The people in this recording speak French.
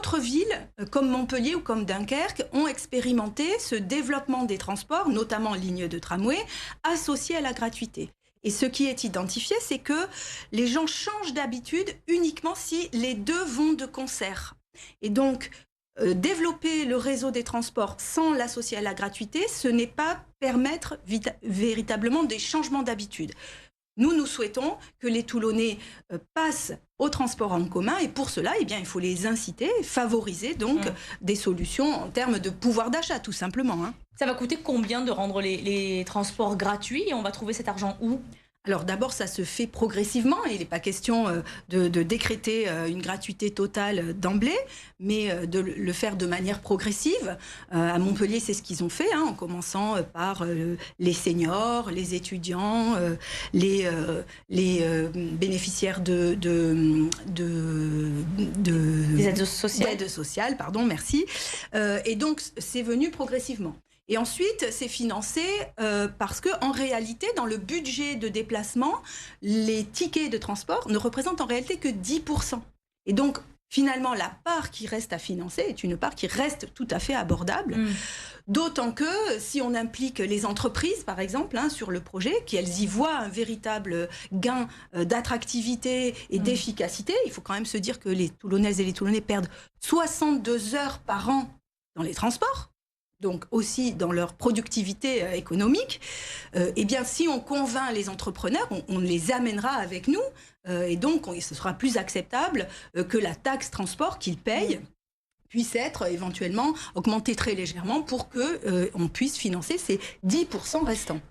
d'autres villes, comme Montpellier ou comme Dunkerque, ont expérimenté ce développement des transports, notamment lignes de tramway, associés à la gratuité. Et ce qui est identifié, c'est que les gens changent d'habitude uniquement si les deux vont de concert. Et donc, développer le réseau des transports sans l'associer à la gratuité, ce n'est pas permettre véritablement des changements d'habitude. Nous souhaitons que les Toulonnais passent au transport en commun et pour cela, eh bien, il faut les inciter, favoriser donc des solutions en termes de pouvoir d'achat, tout simplement. Ça va coûter combien de rendre les transports gratuits et on va trouver cet argent où ? Alors d'abord, ça se fait progressivement. Il n'est pas question de décréter une gratuité totale d'emblée, mais de le faire de manière progressive. À Montpellier, c'est ce qu'ils ont fait, en commençant par les seniors, les étudiants, les bénéficiaires des aides sociales. Pardon, merci. Et donc, c'est venu progressivement. Et ensuite, c'est financé parce qu'en réalité, dans le budget de déplacement, les tickets de transport ne représentent en réalité que 10%. Et donc, finalement, la part qui reste à financer est une part qui reste tout à fait abordable. D'autant que si on implique les entreprises, par exemple, sur le projet, qu'elles y voient un véritable gain d'attractivité et d'efficacité, il faut quand même se dire que les Toulonnaises et les Toulonnais perdent 62 heures par an dans les transports. Donc aussi dans leur productivité économique, eh bien si on convainc les entrepreneurs, on les amènera avec nous, et donc ce sera plus acceptable que la taxe transport qu'ils payent puisse être éventuellement augmentée très légèrement pour qu'on puisse financer ces 10% restants.